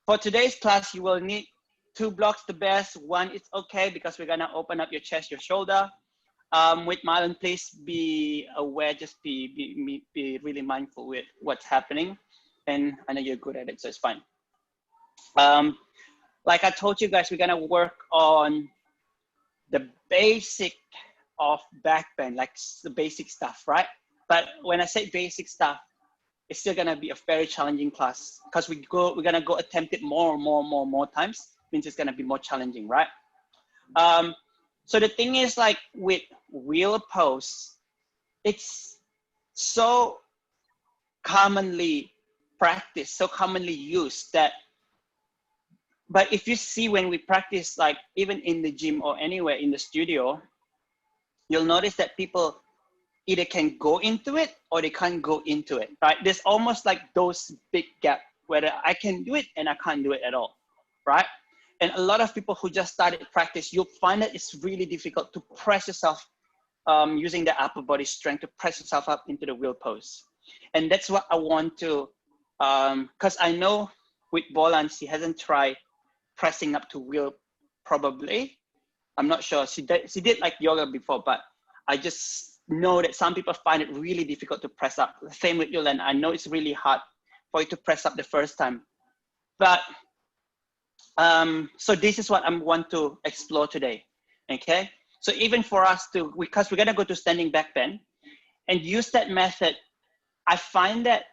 For today's class, you will need 2 blocks the best. 1 is okay because we're gonna open up your chest, your shoulder. With Marlon, please be aware, just be really mindful with what's happening. And I know you're good at it, so it's fine. Like I told you guys, we're gonna work on the basic of back bend, like the basic stuff, right? But when I say basic stuff, it's still gonna be a very challenging class because we're gonna go attempt it more times. Means it's gonna be more challenging, right? So the thing is, like with wheel pose, it's so commonly practiced, so commonly used that. But if you see when we practice, like even in the gym or anywhere in the studio, you'll notice that people either can go into it or they can't go into it, right? There's almost like those big gap where I can do it and I can't do it at all, right? And a lot of people who just started practice, you'll find that it's really difficult to press yourself using the upper body strength to press yourself up into the wheel pose. And that's what I want to, because I know with Bolans, he hasn't tried pressing up to wheel probably. I'm not sure. She did like yoga before, but I just know that some people find it really difficult to press up. Same with Yulan. I know it's really hard for you to press up the first time. But so this is what I want to explore today, okay? So even for us to, because we're gonna go to standing back bend and use that method, I find that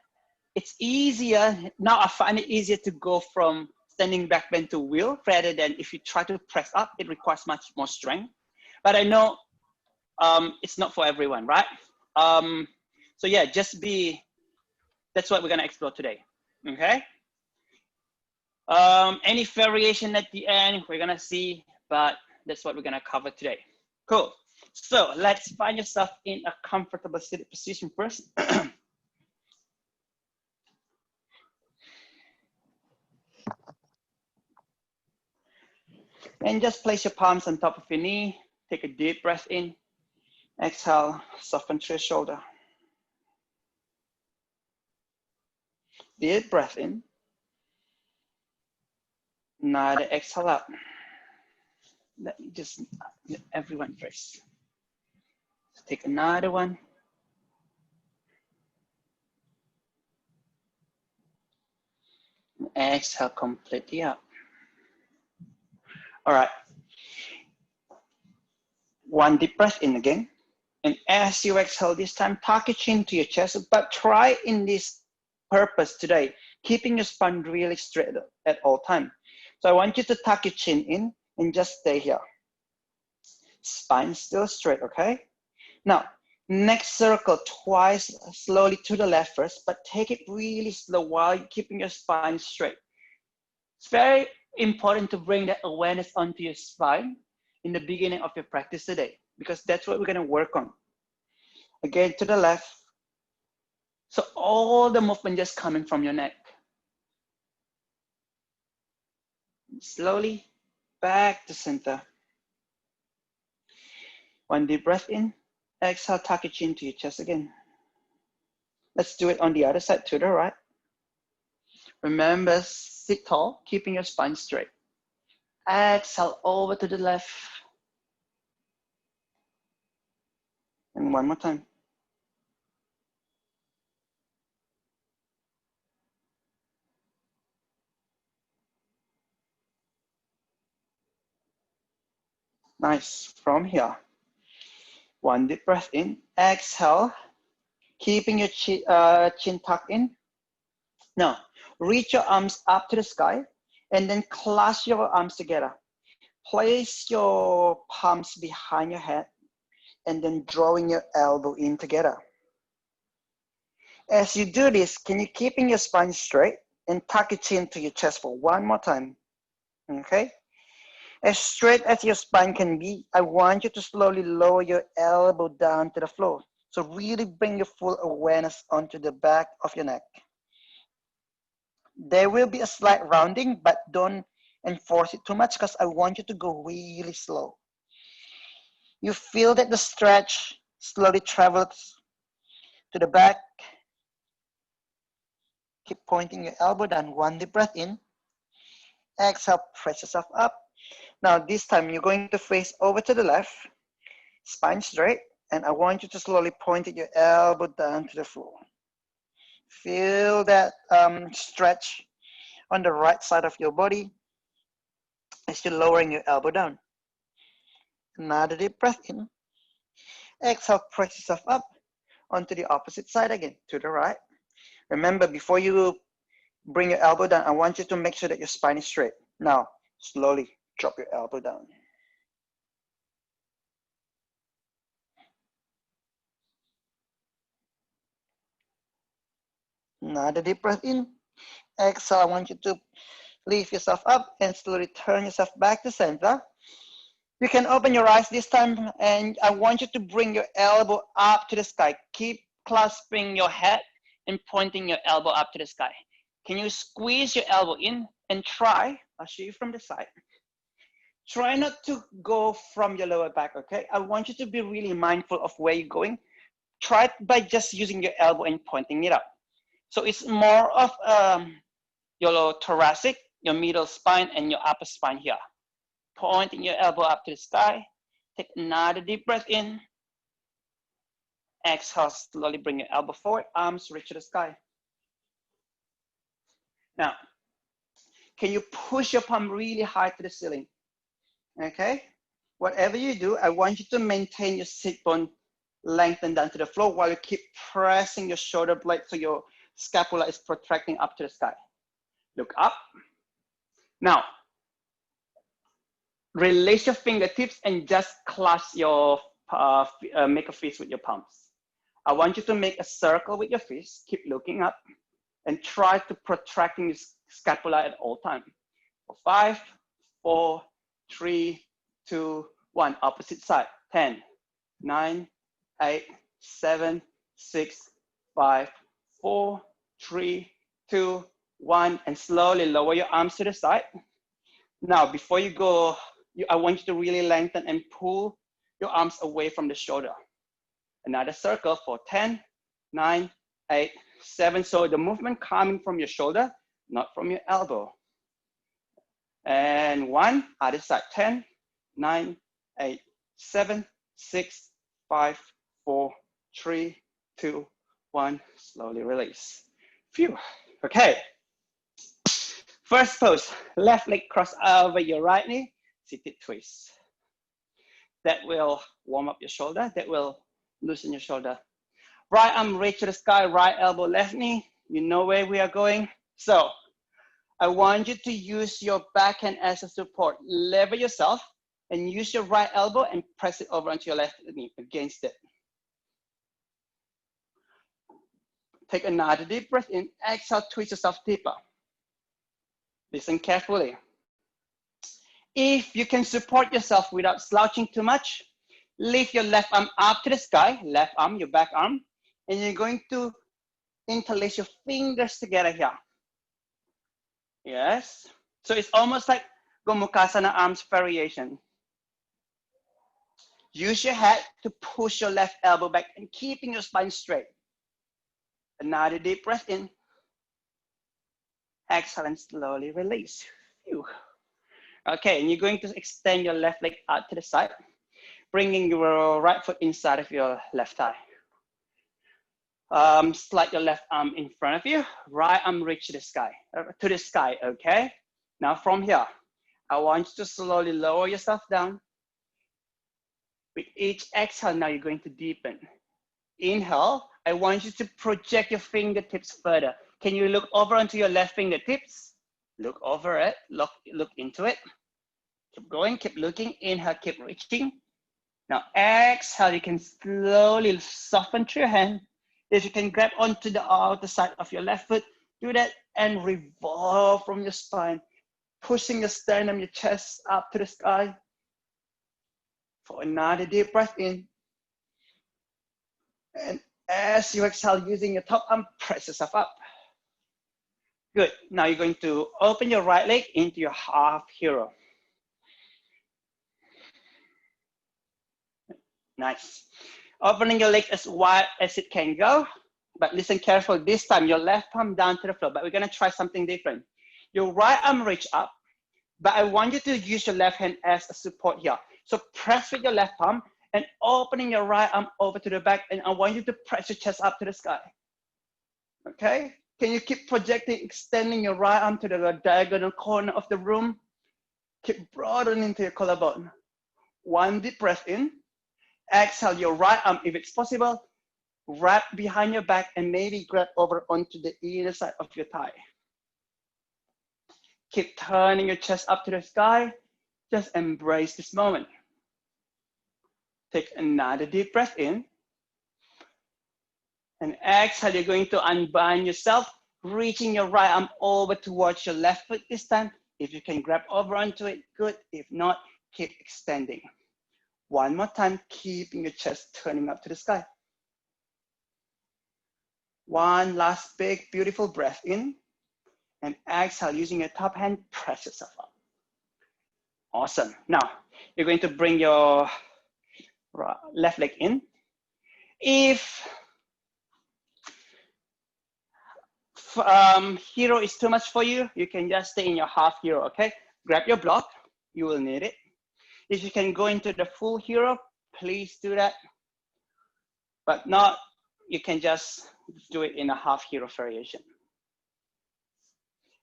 it's easier, now I find it easier to go from standing back bend to wheel rather than if you try to press up, it requires much more strength. But I know it's not for everyone, right? So yeah, that's what we're gonna explore today, okay? Any variation at the end, we're gonna see, but that's what we're gonna cover today. Cool. So let's find yourself in a comfortable seated position first. And just place your palms on top of your knee. Take a deep breath in. Exhale, soften through your shoulder. Deep breath in. Another exhale out. Let me just, everyone first. Take another one. Exhale completely out. All right. One deep breath in again. And as you exhale this time, tuck your chin to your chest, but try in this purpose today, keeping your spine really straight at all time. So I want you to tuck your chin in and just stay here. Spine still straight, okay? Now, next circle twice slowly to the left first, but take it really slow while you're keeping your spine straight. It's very important to bring that awareness onto your spine in the beginning of your practice today, because that's what we're gonna work on. Again, to the left. So all the movement just coming from your neck. Slowly back to center. One deep breath in. Exhale, tuck your chin to your chest again. Let's do it on the other side to the right. Remember, sit tall, keeping your spine straight. Exhale over to the left. And one more time. Nice. From here, one deep breath in. Exhale, keeping your chin tucked in. Now, reach your arms up to the sky and then clasp your arms together. Place your palms behind your head and then drawing your elbow in together. As you do this, can you keeping your spine straight and tuck your chin to your chest for one more time, okay? As straight as your spine can be, I want you to slowly lower your elbow down to the floor. So really bring your full awareness onto the back of your neck. There will be a slight rounding, but don't enforce it too much because I want you to go really slow. You feel that the stretch slowly travels to the back. Keep pointing your elbow down. One deep breath in. Exhale, press yourself up. Now this time you're going to face over to the left, spine straight, and I want you to slowly point your elbow down to the floor. Feel that stretch on the right side of your body as you're lowering your elbow down. Another deep breath in. Exhale, press yourself up onto the opposite side again, to the right. Remember, before you bring your elbow down, I want you to make sure that your spine is straight. Now, slowly drop your elbow down. Another deep breath in. Exhale, I want you to lift yourself up and slowly turn yourself back to center. You can open your eyes this time, and I want you to bring your elbow up to the sky. Keep clasping your head and pointing your elbow up to the sky. Can you squeeze your elbow in and try, I'll show you from the side. Try not to go from your lower back, okay? I want you to be really mindful of where you're going. Try it by just using your elbow and pointing it up. So it's more of your lower thoracic, your middle spine, and your upper spine here. Pointing your elbow up to the sky. Take another deep breath in. Exhale, slowly bring your elbow forward, arms reach to the sky. Now, can you push your palm really high to the ceiling? Okay? Whatever you do, I want you to maintain your sit bone lengthened down to the floor while you keep pressing your shoulder blade so your scapula is protracting up to the sky. Look up. Now, release your fingertips and just clasp your, make a fist with your palms. I want you to make a circle with your fist, keep looking up, and try to protracting your scapula at all times. 5, 4, 3, 2, 1, opposite side. 10, 9, 8, 7, 6, 5, 4, 3, 2, 1, and slowly lower your arms to the side. Now, before you go, I want you to really lengthen and pull your arms away from the shoulder. Another circle for 10, 9, 8, 7. So the movement coming from your shoulder, not from your elbow. And 1, other side. 10, 9, 8, 7, 6, 5, 4, 3, 2, 1. Slowly release. Phew. Okay. First pose, left leg cross over your right knee, seated twist. That will warm up your shoulder. That will loosen your shoulder. Right arm reach to the sky, right elbow, left knee. You know where we are going. So I want you to use your backhand as a support. Lever yourself and use your right elbow and press it over onto your left knee against it. Take another deep breath in. Exhale, twist yourself deeper. Listen carefully. If you can support yourself without slouching too much, lift your left arm up to the sky, left arm, your back arm, and you're going to interlace your fingers together here. Yes. So it's almost like Gomukhasana arms variation. Use your head to push your left elbow back and keeping your spine straight. Another deep breath in. Exhale and slowly release. Phew. Okay, and you're going to extend your left leg out to the side, bringing your right foot inside of your left thigh. Slide your left arm in front of you, right arm reach to the sky, okay? Now from here, I want you to slowly lower yourself down. With each exhale, now you're going to deepen. Inhale, I want you to project your fingertips further. Can you look over onto your left fingertips? Look over it, look into it. Keep going, keep looking, inhale, keep reaching. Now exhale, you can slowly soften through your hand. If you can grab onto the outer side of your left foot, do that and revolve from your spine, pushing your sternum, your chest up to the sky. For another deep breath in. And as you exhale, using your top arm, press yourself up. Good. Now you're going to open your right leg into your half hero. Nice. Opening your leg as wide as it can go, but listen carefully. This time, your left palm down to the floor, but we're gonna try something different. Your right arm reach up, but I want you to use your left hand as a support here. So press with your left palm and opening your right arm over to the back, and I want you to press your chest up to the sky. Okay? Can you keep projecting, extending your right arm to the diagonal corner of the room? Keep broadening into your collarbone. One deep breath in. Exhale your right arm, if it's possible, wrap behind your back and maybe grab over onto the inner side of your thigh. Keep turning your chest up to the sky. Just embrace this moment. Take another deep breath in. And exhale, you're going to unbind yourself, reaching your right arm over towards your left foot this time. If you can grab over onto it, good. If not, keep extending. One more time, keeping your chest turning up to the sky. One last big, beautiful breath in. And exhale, using your top hand, press yourself up. Awesome. Now, you're going to bring your left leg in. If hero is too much for you, you can just stay in your half hero, okay? Grab your block, you will need it. If you can go into the full hero, please do that. But not, you can just do it in a half hero variation.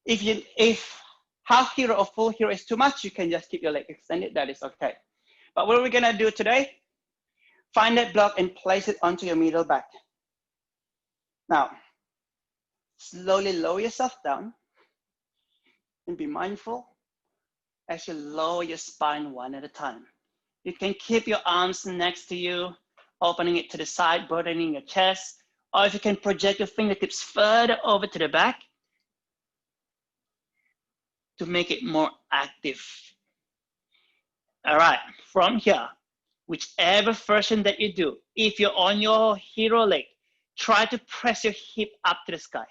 If half hero or full hero is too much, you can just keep your leg extended, that is okay. But what we're gonna do today, find that block and place it onto your middle back. Now, slowly lower yourself down and be mindful as you lower your spine one at a time. You can keep your arms next to you, opening it to the side, broadening your chest, or if you can project your fingertips further over to the back to make it more active. All right, from here, whichever version that you do, if you're on your hero leg, try to press your hip up to the sky.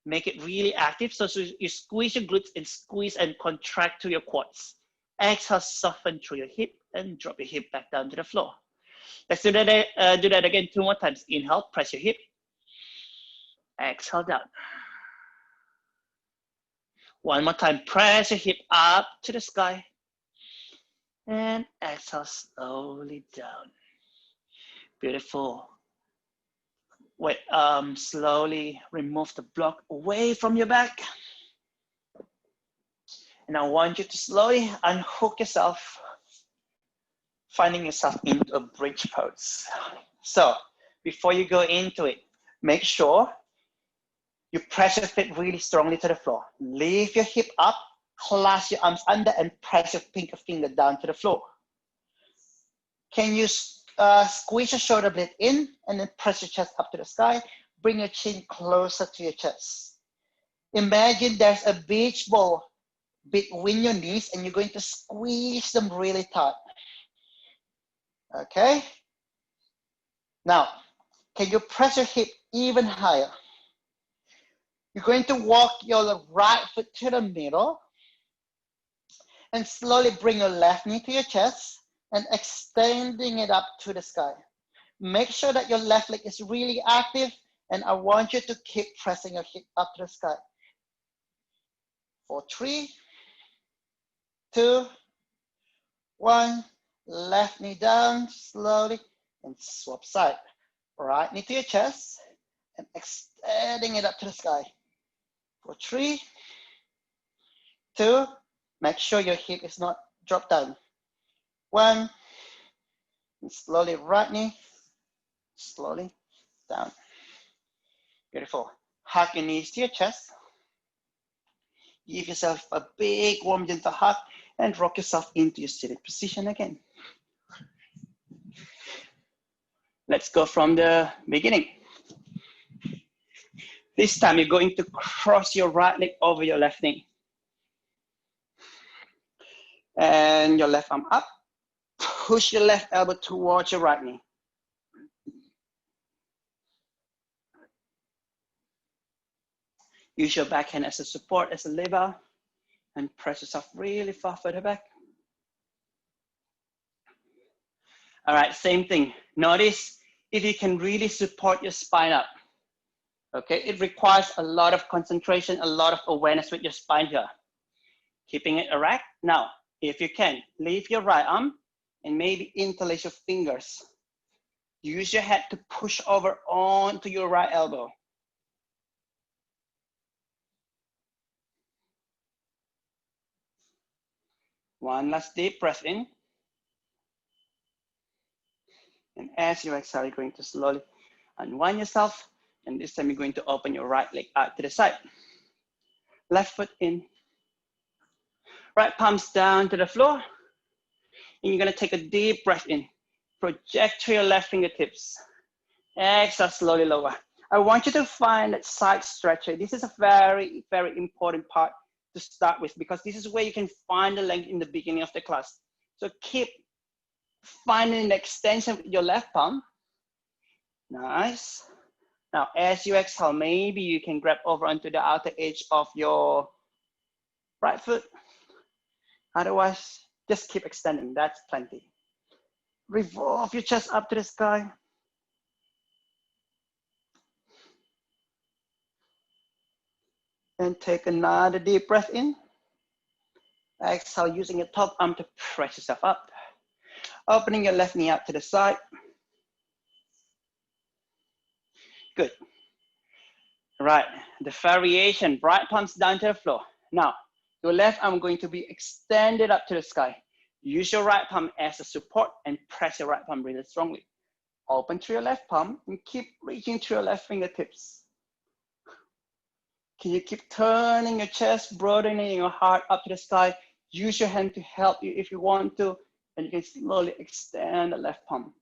Make it really active, so you squeeze your glutes and squeeze and contract to your quads. Exhale, soften through your hip and drop your hip back down to the floor. Let's do that again 2 more times. Inhale, press your hip. Exhale, down. One more time, press your hip up to the sky. And exhale, slowly down. Beautiful. Wait, slowly remove the block away from your back. And I want you to slowly unhook yourself, finding yourself into a bridge pose. So before you go into it, make sure you press your feet really strongly to the floor. Lift your hip up, clasp your arms under, and press your pinky finger down to the floor. Can you squeeze your shoulder blade in and then press your chest up to the sky? Bring your chin closer to your chest. Imagine there's a beach ball between your knees and you're going to squeeze them really tight. Okay? Now, can you press your hip even higher? You're going to walk your right foot to the middle and slowly bring your left knee to your chest and extending it up to the sky. Make sure that your left leg is really active, and I want you to keep pressing your hip up to the sky. For 3, 2, 1, left knee down slowly and swap side. Right knee to your chest and extending it up to the sky. For 3, 2, make sure your hip is not dropped down. 1, and slowly right knee, slowly down. Beautiful. Hug your knees to your chest. Give yourself a big warm gentle hug and rock yourself into your seated position again. Let's go from the beginning. This time you're going to cross your right leg over your left knee. And your left arm up. Push your left elbow towards your right knee. Use your back hand as a support, as a lever, and press yourself really far further back. All right, same thing. Notice if you can really support your spine up. Okay, it requires a lot of concentration, a lot of awareness with your spine here. keeping it erect. Now, if you can, leave your right arm and maybe interlace your fingers. Use your head to push over onto your right elbow. One last deep breath in. And as you exhale, you're going to slowly unwind yourself. And this time you're going to open your right leg out to the side. Left foot in. Right palms down to the floor. And you're gonna take a deep breath in. Project through your left fingertips. Exhale, slowly lower. I want you to find that side stretcher. This is a very, very important part to start with because this is where you can find the length in the beginning of the class. So keep finding the extension with your left palm. Nice. Now, as you exhale, maybe you can grab over onto the outer edge of your right foot. Otherwise, just keep extending, that's plenty. Revolve your chest up to the sky. And take another deep breath in. Exhale, using your top arm to press yourself up. Opening your left knee out to the side. Good. Right, the variation, right palms down to the floor. Now, your left arm going to be extended up to the sky. Use your right palm as a support and press your right palm really strongly. Open through your left palm and keep reaching through your left fingertips. Can you keep turning your chest, broadening your heart up to the sky? Use your hand to help you if you want to, and you can slowly extend the left palm.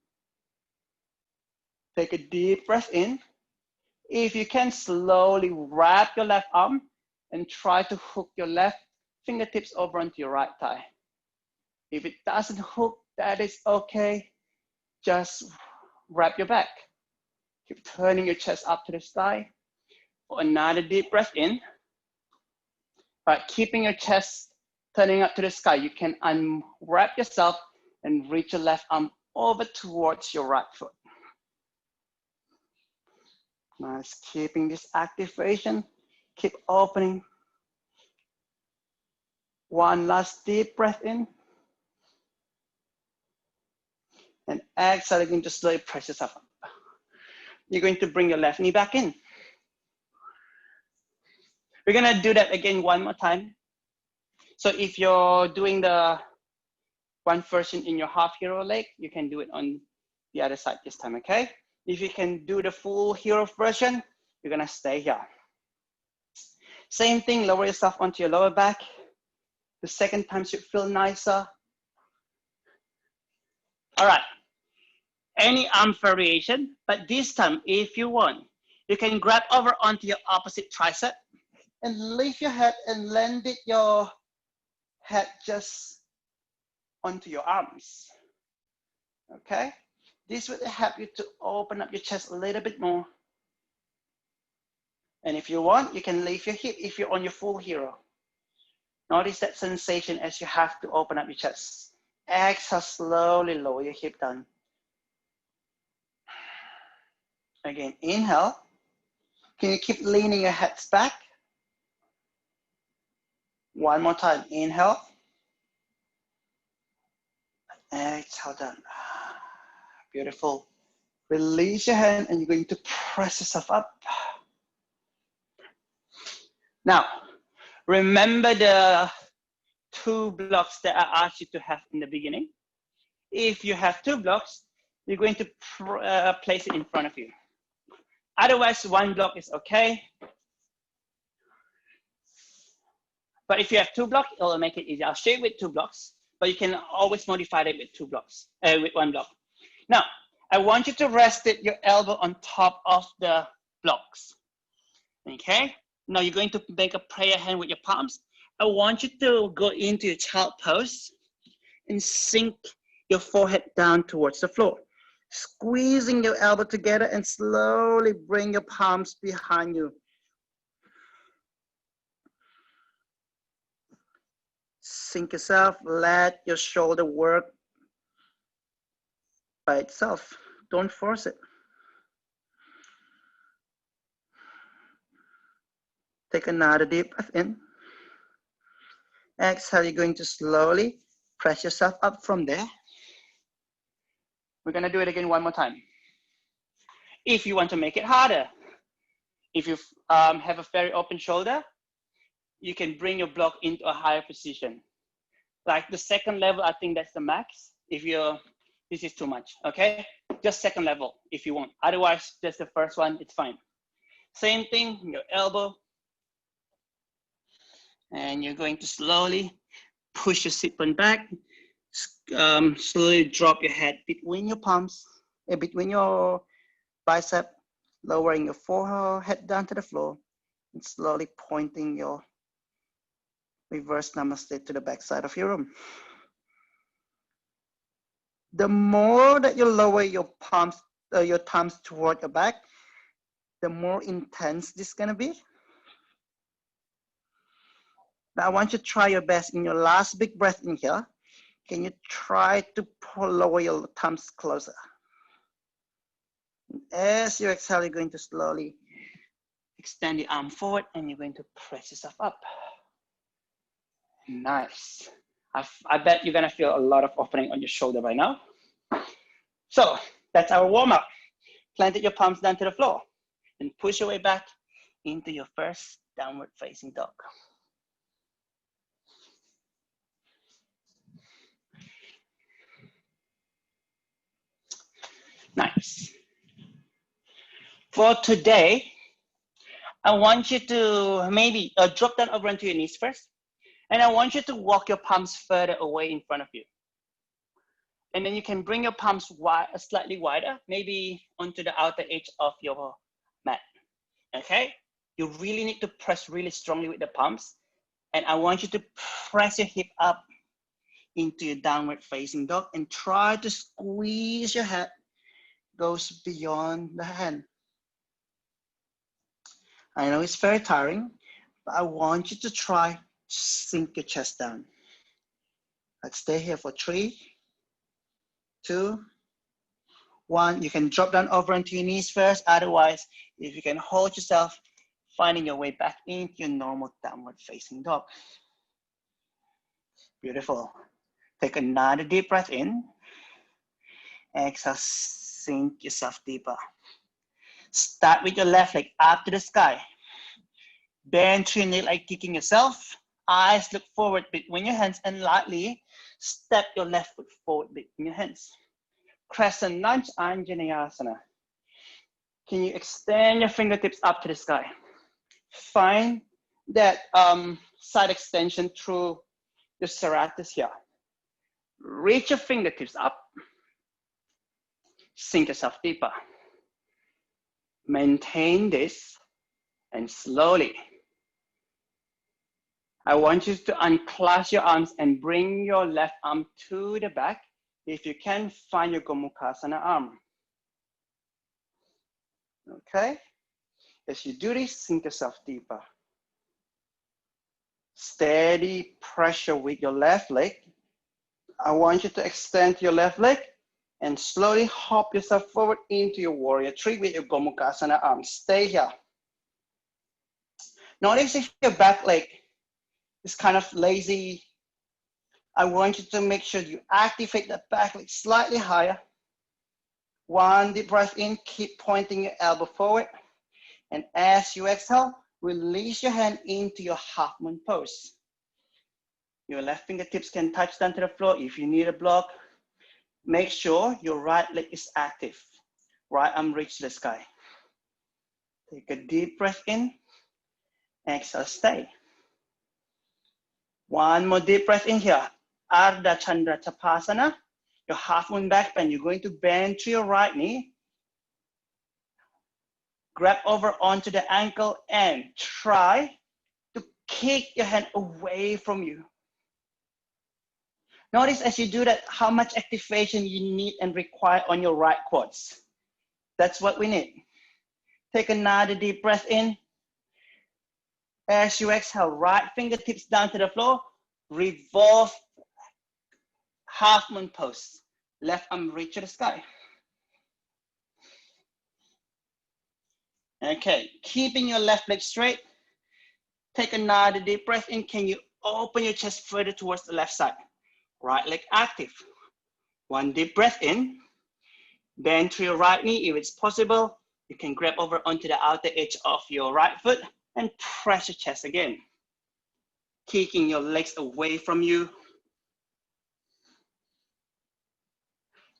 Take a deep breath in. If you can, slowly wrap your left arm and try to hook your left fingertips over onto your right thigh. If it doesn't hook, that is okay. Just wrap your back. Keep turning your chest up to the sky. Another deep breath in. But keeping your chest turning up to the sky, you can unwrap yourself and reach your left arm over towards your right foot. Nice, keeping this activation, keep opening. One last deep breath in. And exhale, you're going to slowly press yourself up. You're going to bring your left knee back in. We're gonna do that again one more time. So if you're doing the one version in your half hero leg, you can do it on the other side this time, okay? If you can do the full hero version, you're gonna stay here. Same thing, lower yourself onto your lower back. The second time should feel nicer. All right, any arm variation, but this time, if you want, you can grab over onto your opposite tricep and lift your head and land it your head just onto your arms, okay? This will help you to open up your chest a little bit more. And if you want, you can lift your hip if you're on your full hero. Notice that sensation as you have to open up your chest. Exhale, slowly lower your hip down. Again, inhale. Can you keep leaning your heads back? One more time, inhale. Exhale down. Beautiful. Release your hand and you're going to press yourself up. Now, remember the 2 blocks that I asked you to have in the beginning. If you have 2 blocks, you're going to place it in front of you. Otherwise, 1 block is okay. But if you have 2 blocks, it'll make it easier. I'll show you with 2 blocks, but you can always modify it with 2 blocks, with 1 block. Now, I want you to rest your elbow on top of the blocks, okay? Now you're going to make a prayer hand with your palms. I want you to go into your child pose and sink your forehead down towards the floor. Squeezing your elbow together and slowly bring your palms behind you. Sink yourself, let your shoulder work by itself. Don't force it. Take another deep breath in. Exhale, you're going to slowly press yourself up from there. We're gonna do it again one more time. If you want to make it harder, if you have a very open shoulder, you can bring your block into a higher position. Like the second level, I think that's the max. If this is too much, okay? Just second level if you want. Otherwise, just the first one, it's fine. Same thing, your elbow. And you're going to slowly push your sit bone back. Slowly drop your head between your palms, between your bicep, lowering your forehead down to the floor, and slowly pointing your reverse namaste to the back side of your room. The more that you lower your palms, your thumbs toward your back, the more intense this is gonna be. Now I want you to try your best in your last big breath in here. Can you try to lower your thumbs closer? As you exhale, you're going to slowly extend the arm forward and you're going to press yourself up. Nice. I bet you're gonna feel a lot of opening on your shoulder right now. So that's our warm up. Planted your palms down to the floor and push your way back into your first downward facing dog. Nice. For today, I want you to maybe drop down over onto your knees first. And I want you to walk your palms further away in front of you. And then you can bring your palms slightly wider, maybe onto the outer edge of your mat, okay? You really need to press really strongly with the palms. And I want you to press your hip up into your downward facing dog and try to squeeze your head goes beyond the hand. I know it's very tiring, but I want you to try to sink your chest down. Let's stay here for 3, 2, 1. You can drop down over onto your knees first. Otherwise, if you can hold yourself, finding your way back into your normal downward facing dog. Beautiful. Take another deep breath in. Exhale, sink yourself deeper. Start with your left leg up to the sky. Bend through your knee like kicking yourself. Eyes look forward between your hands and lightly step your left foot forward between your hands. Crescent lunge, Anjaneyasana. Can you extend your fingertips up to the sky? Find that side extension through the serratus here. Reach your fingertips up. Sink yourself deeper. Maintain this and slowly. I want you to unclasp your arms and bring your left arm to the back. If you can, find your Gomukhasana arm. Okay? As you do this, sink yourself deeper. Steady pressure with your left leg. I want you to extend your left leg and slowly hop yourself forward into your warrior three with your Gomukhasana arm. Stay here. Notice if your back leg is kind of lazy, I want you to make sure you activate the back leg slightly higher. One deep breath in, keep pointing your elbow forward. And as you exhale, release your hand into your half moon pose. Your left fingertips can touch down to the floor. If you need a block, make sure your right leg is active. Right arm reach the sky. Take a deep breath in. Exhale, stay. One more deep breath in here. Ardha Chandra Tapasana. Your half moon back bend. You're going to bend to your right knee. Grab over onto the ankle and try to kick your hand away from you. Notice as you do that, how much activation you need and require on your right quads. That's what we need. Take another deep breath in. As you exhale, right fingertips down to the floor, revolve half moon pose. Left arm reach to the sky. Okay, keeping your left leg straight. Take another deep breath in. Can you open your chest further towards the left side. Right leg active. One deep breath in. Bend to your right knee if it's possible. You can grab over onto the outer edge of your right foot and press your chest again. Kicking your legs away from you.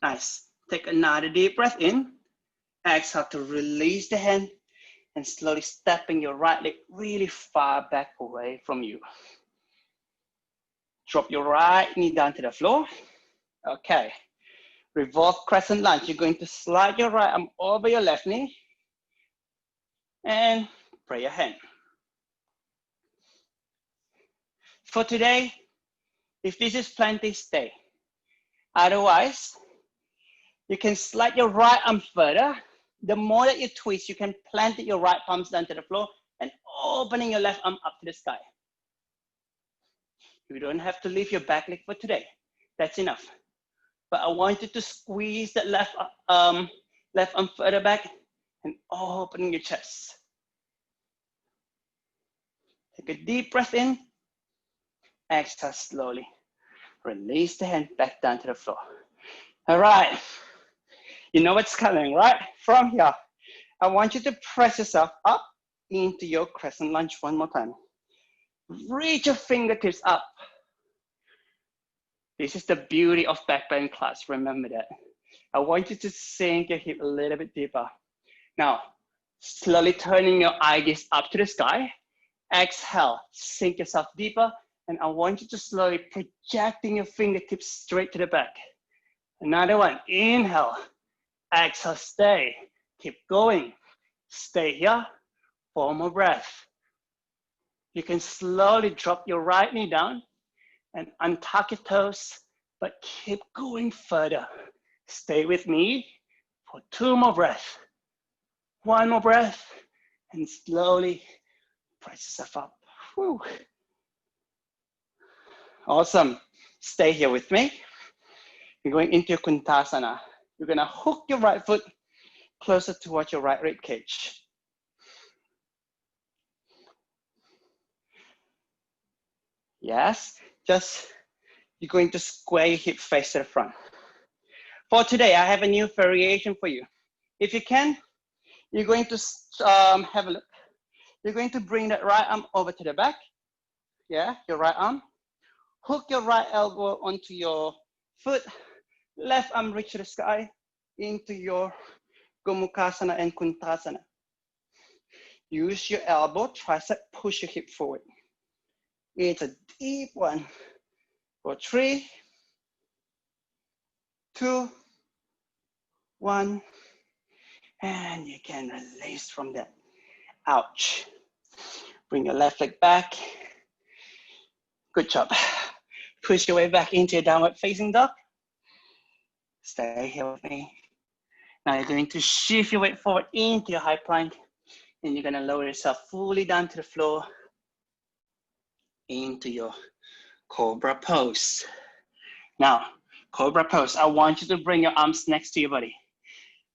Nice. Take another deep breath in. Exhale to release the hand and slowly stepping your right leg really far back away from you. Drop your right knee down to the floor. Okay. Revolve crescent lunge. You're going to slide your right arm over your left knee and pray your hand. For today, if this is plenty, stay. Otherwise, you can slide your right arm further. The more that you twist, you can plant your right palms down to the floor and opening your left arm up to the sky. You don't have to leave your back leg for today. That's enough. But I want you to squeeze that left arm further back and opening your chest. Take a deep breath in. Exhale slowly. Release the hand back down to the floor. All right. You know what's coming, right? From here, I want you to press yourself up into your crescent lunge one more time. Reach your fingertips up. This is the beauty of back bend class. Remember that. I want you to sink your hip a little bit deeper. Now, slowly turning your eye gaze up to the sky. Exhale, sink yourself deeper. And I want you to slowly projecting your fingertips straight to the back. Another one, inhale. Exhale, stay. Keep going. Stay here. 4 more breaths. You can slowly drop your right knee down and untuck your toes, but keep going further. Stay with me for 2 more breaths. 1 more breath, and slowly press yourself up. Whew. Awesome. Stay here with me. You're going into your Kuntasana. You're gonna hook your right foot closer towards your right rib cage. Yes, you're going to square your hip face to the front. For today, I have a new variation for you. If you can, you're going to have a look. You're going to bring that right arm over to the back. Yeah, your right arm. Hook your right elbow onto your foot. Left arm reach to the sky into your Gomukhasana and Kuntasana. Use your elbow, tricep, push your hip forward. It's a deep one. For 3, 2, 1, and you can release from that. Ouch. Bring your left leg back. Good job. Push your way back into your downward facing dog. Stay here with me. Now you're going to shift your weight forward into your high plank, and you're gonna lower yourself fully down to the floor into your Cobra pose. Now, Cobra pose, I want you to bring your arms next to your body.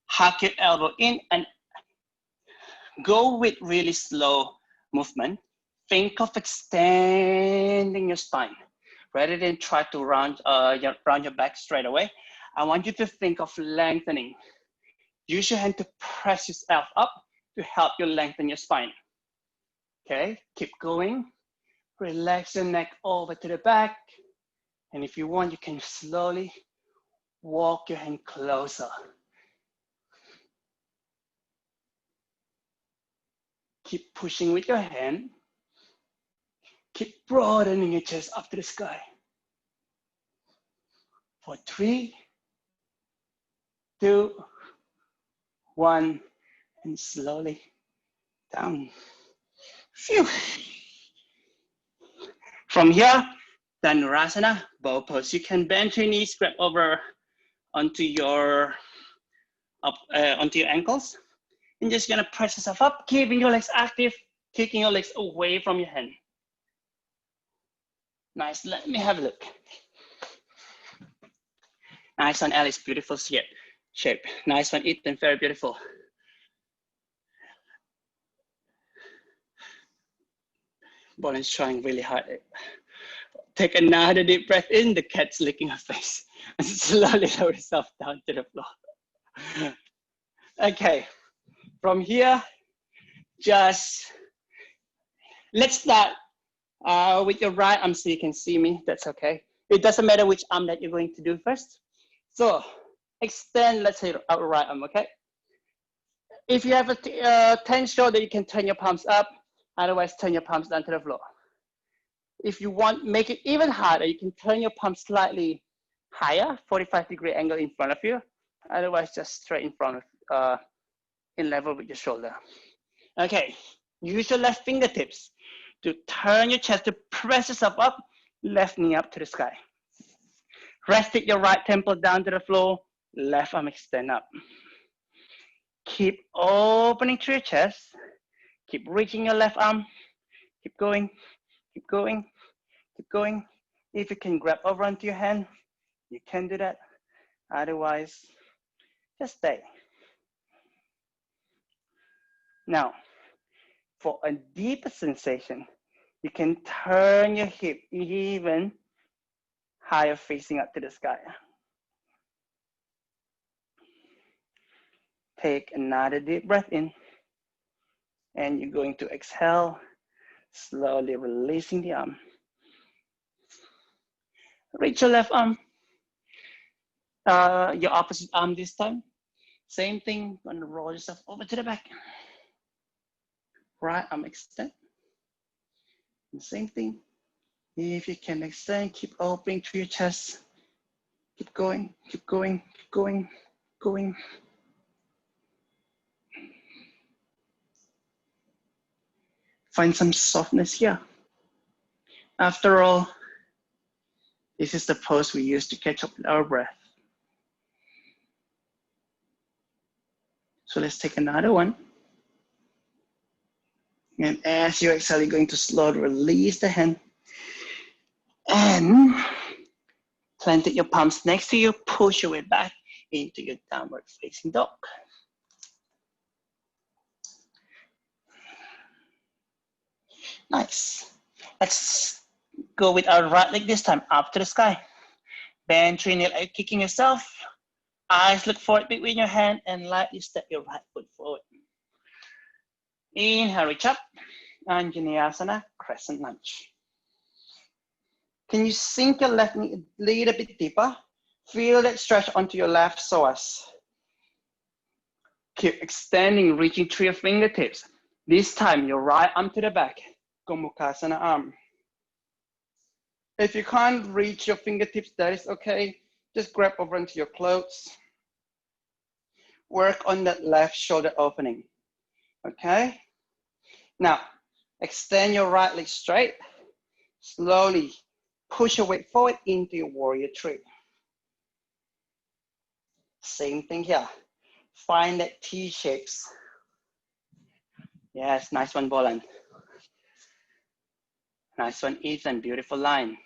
Huck your elbow in and go with really slow movement. Think of extending your spine. Rather than try to round your back straight away, I want you to think of lengthening. Use your hand to press yourself up to help you lengthen your spine. Okay, keep going. Relax your neck over to the back. And if you want, you can slowly walk your hand closer. Keep pushing with your hand. Keep broadening your chest up to the sky. For 3, 2, 1, and slowly down. Phew. From here, Dhanurasana, bow pose. You can bend your knees, grab over onto your ankles. And just gonna press yourself up, keeping your legs active, kicking your legs away from your hand. Nice, let me have a look. Nice one, Alice, beautiful shape. Nice one, Ethan, very beautiful. Bolin's trying really hard. Take another deep breath in. The cat's licking her face. And slowly lower yourself down to the floor. Okay, from here, just let's start with your right arm so you can see me. That's okay. It doesn't matter which arm that you're going to do first. So extend, let's say, our right arm, okay? If you have a tense shoulder, you can turn your palms up. Otherwise, turn your palms down to the floor. If you want, make it even harder, you can turn your palms slightly higher, 45-degree angle in front of you. Otherwise, just straight in front of, in level with your shoulder. Okay, use your left fingertips to turn your chest to press yourself up, left knee up to the sky. Rest your right temple down to the floor, left arm extend up. Keep opening through your chest. Keep reaching your left arm. Keep going, keep going, keep going. If you can grab over onto your hand, you can do that. Otherwise, just stay. Now, for a deeper sensation, you can turn your hip even higher, facing up to the sky. Take another deep breath in, and you're going to exhale, slowly releasing the arm. Reach your left arm, your opposite arm this time. Same thing, going to roll yourself over to the back. Right arm extend. And same thing. If you can extend, keep opening through your chest. Keep going, keep going, keep going, going. Find some softness here. After all, this is the pose we use to catch up with our breath. So let's take another one. And as you exhale, you're going to slowly release the hand and plant your palms next to you, push your way back into your downward facing dog. Nice. Let's go with our right leg this time, up to the sky. Bend through your leg, kicking yourself. Eyes look forward between your hand and lightly step your right foot forward. Inhale, reach up. Anjaneyasana, crescent lunge. Can you sink your left knee a little bit deeper? Feel that stretch onto your left psoas. Keep extending, reaching through your fingertips. This time, your right arm to the back. Gomukhasana arm. If you can't reach your fingertips, that is okay. Just grab over into your clothes. Work on that left shoulder opening, okay? Now, extend your right leg straight. Slowly push your weight forward into your warrior three. Same thing here. Find that T shapes. Yes, nice one, Bolan. Nice one, Ethan, beautiful line.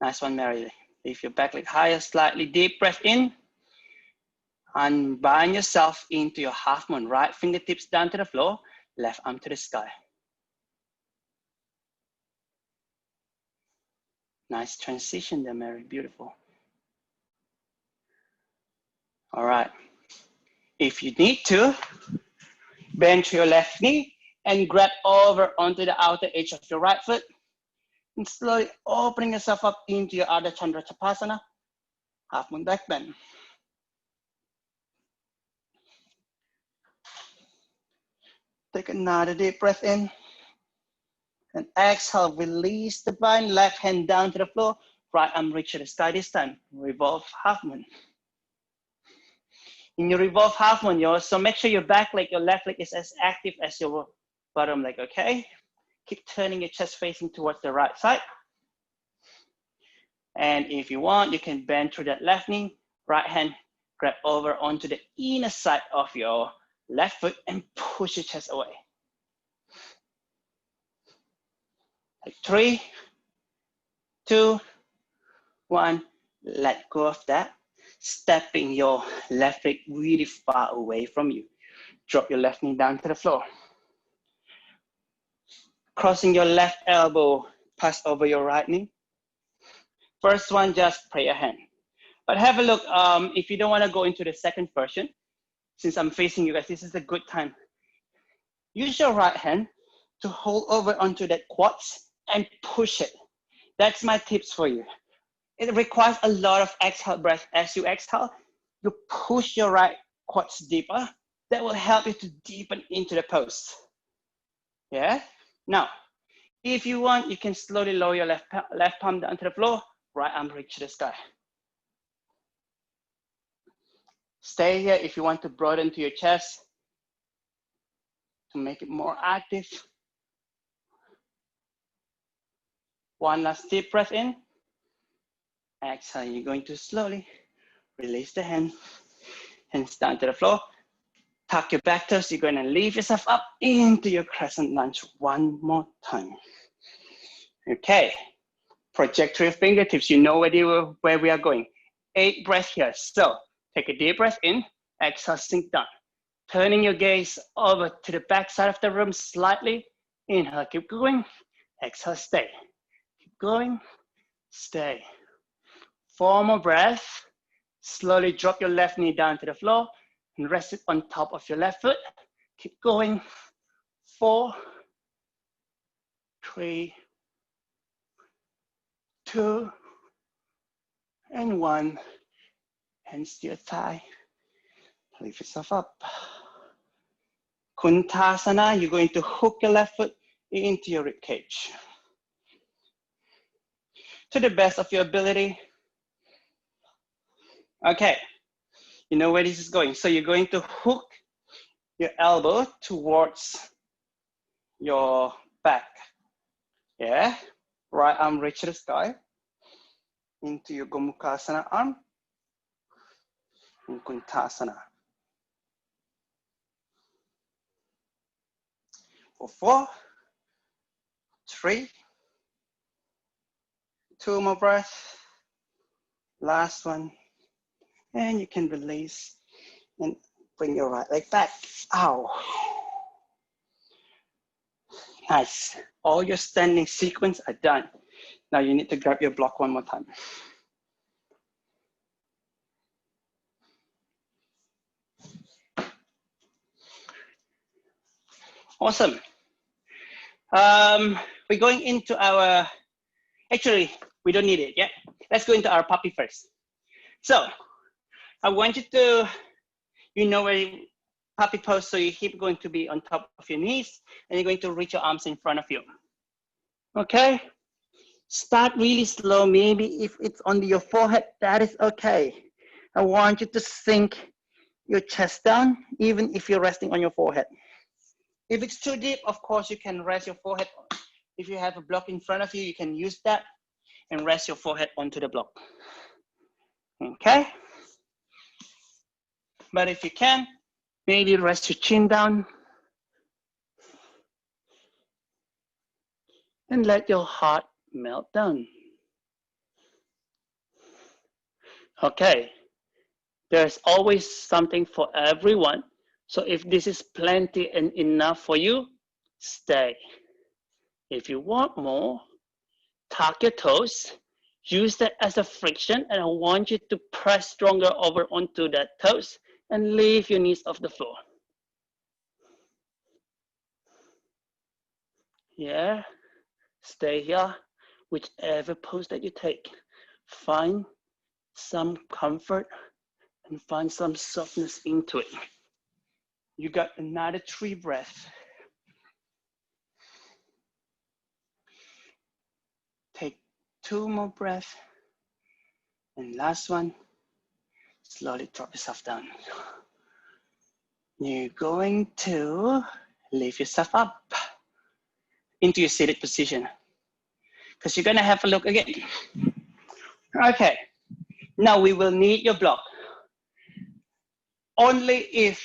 Nice one, Mary. Lift your back leg higher, slightly deep breath in. Unbind yourself into your half moon. Right fingertips down to the floor, left arm to the sky. Nice transition there, Mary, beautiful. All right, if you need to, bend to your left knee and grab over onto the outer edge of your right foot. And slowly opening yourself up into your Ardha Chandra Chapasana, half moon back bend. Take another deep breath in. And exhale, release the bind, left hand down to the floor, right arm reach to the sky this time. Revolve half moon. In your revolve half moon, you also make sure your back leg, your left leg is as active as your bottom leg, okay? Keep turning your chest facing towards the right side. And if you want, you can bend through that left knee, right hand, grab over onto the inner side of your left foot and push your chest away. Like 3, 2, 1, let go of that. Stepping your left leg really far away from you. Drop your left knee down to the floor. Crossing your left elbow pass over your right knee. First one, just prayer hand. But have a look, if you don't want to go into the second version, since I'm facing you guys, this is a good time. Use your right hand to hold over onto that quads and push it. That's my tips for you. It requires a lot of exhale breath. As you exhale, you push your right quads deeper. That will help you to deepen into the pose. Yeah? Now, if you want, you can slowly lower your left palm down to the floor, right arm reach the sky. Stay here if you want to broaden to your chest to make it more active. One last deep breath in. Exhale, you're going to slowly release the hand, hands down to the floor. Tuck your back toes, you're going to lift yourself up into your crescent lunge one more time. Okay, project your fingertips, you know where we are going. 8 breaths here, so take a deep breath in, exhale, sink down. Turning your gaze over to the back side of the room slightly. Inhale, keep going. Exhale, stay. Keep going, stay. 4 more breaths. Slowly drop your left knee down to the floor and rest it on top of your left foot. Keep going. 4, 3, 2, and 1. Hands to your thigh. Lift yourself up. Kuntasana, you're going to hook your left foot into your rib cage. To the best of your ability. Okay, you know where this is going. So you're going to hook your elbow towards your back. Yeah, right arm reach to the sky. Into your Gomukhasana arm. And Kuntasana. For 4, 3, 2 more breaths. Last one. And you can release and bring your right leg back. Ow. Nice. All your standing sequence are done. Now you need to grab your block one more time. Awesome. We're going into our, actually, we don't need it yet. Let's go into our puppy first. So I want you to, you know where puppy pose, so your hip going to be on top of your knees and you're going to reach your arms in front of you. Okay? Start really slow. Maybe if it's on your forehead, that is okay. I want you to sink your chest down, even if you're resting on your forehead. If it's too deep, of course, you can rest your forehead. If you have a block in front of you, you can use that and rest your forehead onto the block. Okay? But if you can, maybe rest your chin down and let your heart melt down. Okay, there's always something for everyone. So if this is plenty and enough for you, stay. If you want more, tuck your toes, use that as a friction, and I want you to press stronger over onto that toes and leave your knees off the floor. Yeah, stay here, whichever pose that you take. Find some comfort and find some softness into it. You got another 3 breaths. Take 2 more breaths. And last one, slowly drop yourself down. You're going to lift yourself up into your seated position, because you're gonna have a look again. Okay, now we will need your block. Only if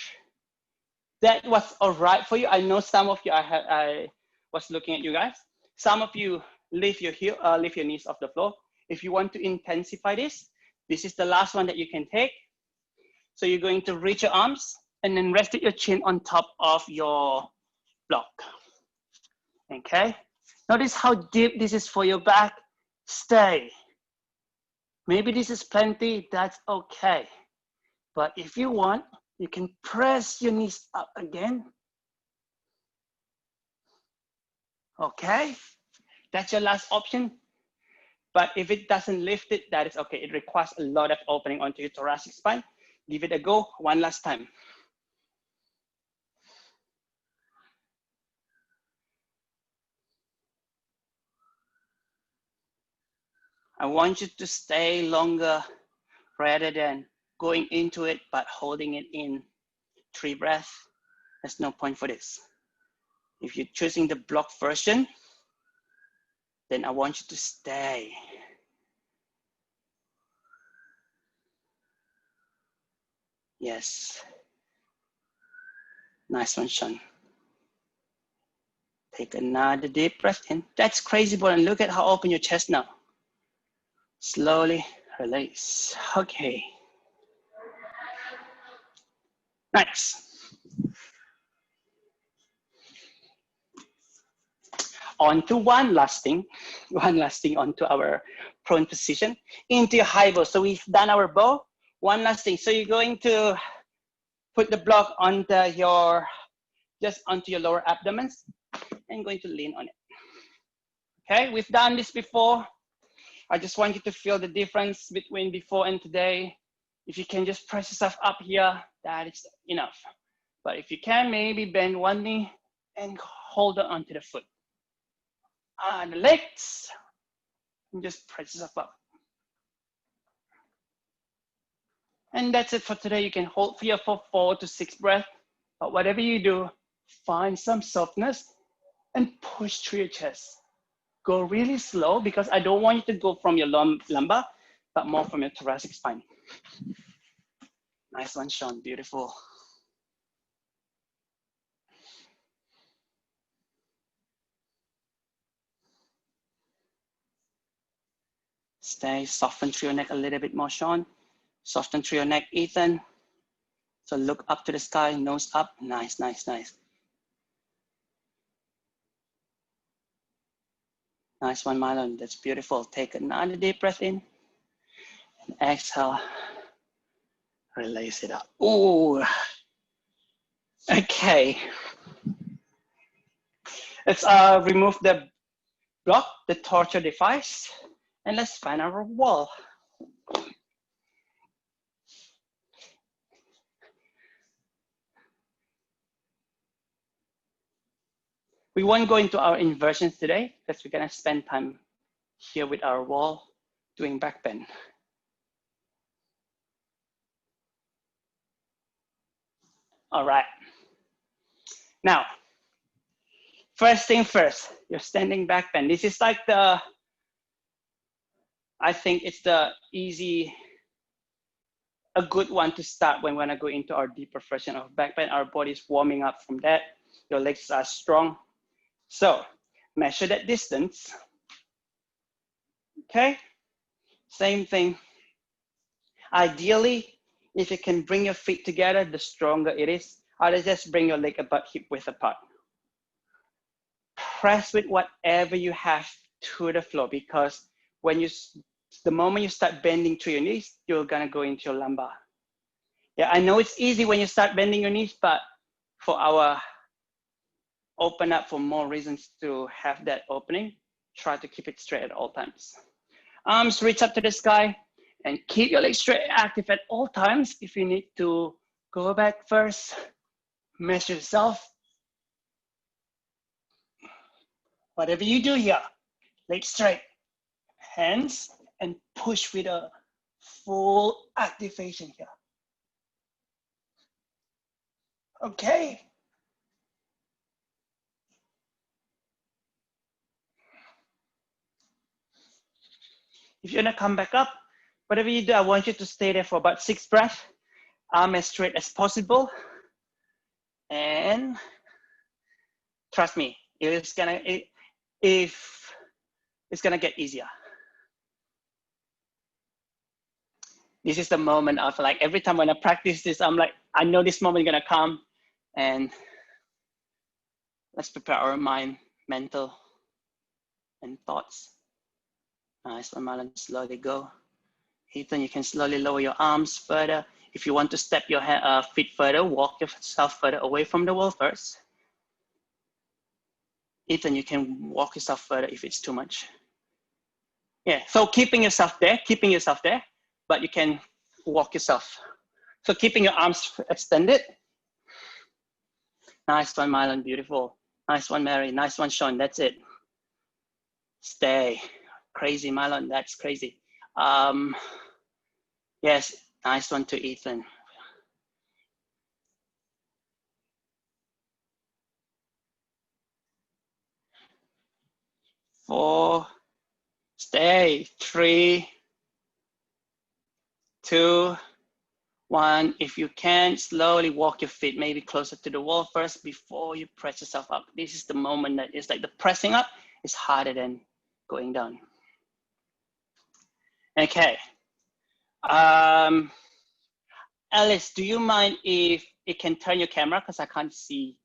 that was all right for you. I know some of you, I was looking at you guys. Some of you lift your knees off the floor. If you want to intensify this is the last one that you can take. So you're going to reach your arms and then rest your chin on top of your block. Okay, Notice how deep this is for your back. Stay. Maybe this is plenty, that's okay. But if you want, you can press your knees up again. Okay, that's your last option. But if it doesn't lift it, that is okay. It requires a lot of opening onto your thoracic spine. Give it a go one last time. I want you to stay longer rather than going into it, but holding it in 3 breaths. There's no point for this. If you're choosing the block version, then I want you to stay. Yes. Nice one, Sean. Take another deep breath in. That's crazy, but look at how open your chest now. Slowly release. Okay. Nice. On to one last thing onto our prone position, into your high bow. So we've done our bow. One last thing. So you're going to put the block onto your, just onto your lower abdomen and going to lean on it. Okay, we've done this before. I just want you to feel the difference between before and today. If you can just press yourself up here, that is enough. But if you can, maybe bend one knee and hold on to the foot. And the legs, and just press yourself up. And that's it for today. You can hold here for 4 to 6 breaths. But whatever you do, find some softness and push through your chest. Go really slow because I don't want you to go from your lumbar, but more from your thoracic spine. Nice one, Sean. Beautiful. Stay, soften through your neck a little bit more, Sean. Soften through your neck, Ethan. So look up to the sky, nose up. Nice, nice, nice. Nice one, Marlon. That's beautiful. Take another deep breath in. And exhale. Release it up. Ooh. Okay. Let's remove the block, the torture device, and let's find our wall. We won't go into our inversions today because we're gonna spend time here with our wall doing back bend. All right. Now, first thing first, you're standing back bend. This is like the, I think it's the easy, a good one to start when we're gonna go into our deeper version of back bend. Our body's warming up from that. Your legs are strong. So measure that distance. Okay, same thing. Ideally, if you can bring your feet together, the stronger it is. Otherwise, just bring your leg about hip width apart. Press with whatever you have to the floor because when you, the moment you start bending to your knees, you're gonna go into your lumbar. Yeah, I know it's easy when you start bending your knees, but for our open up for more reasons to have that opening, try to keep it straight at all times. Arms reach up to the sky and keep your legs straight active at all times. If you need to go back first, measure yourself. Whatever you do here, legs straight, hands, and push with a full activation here. Okay. If you're gonna come back up, whatever you do, I want you to stay there for about 6 breaths. Arm as straight as possible. And trust me, it's gonna get easier. This is the moment of like, every time when I practice this, I'm like, I know this moment is gonna come, and let's prepare our mind, mental. and thoughts. Nice one, Marlon. Slowly go. Ethan, you can slowly lower your arms further. If you want to step your feet further, walk yourself further away from the wall first. Ethan, you can walk yourself further if it's too much. Yeah, so keeping yourself there, but you can walk yourself. So keeping your arms extended. Nice one, Marlon, beautiful. Nice one, Mary, nice one, Sean, that's it. Stay. Crazy, Marlon, that's crazy. Yes, nice one to Ethan. Four, stay, 3, 2, 1. If you can, slowly walk your feet maybe closer to the wall first before you press yourself up. This is the moment that is like the pressing up is harder than going down. Okay. Alice, do you mind if it can turn your camera? Because I can't see,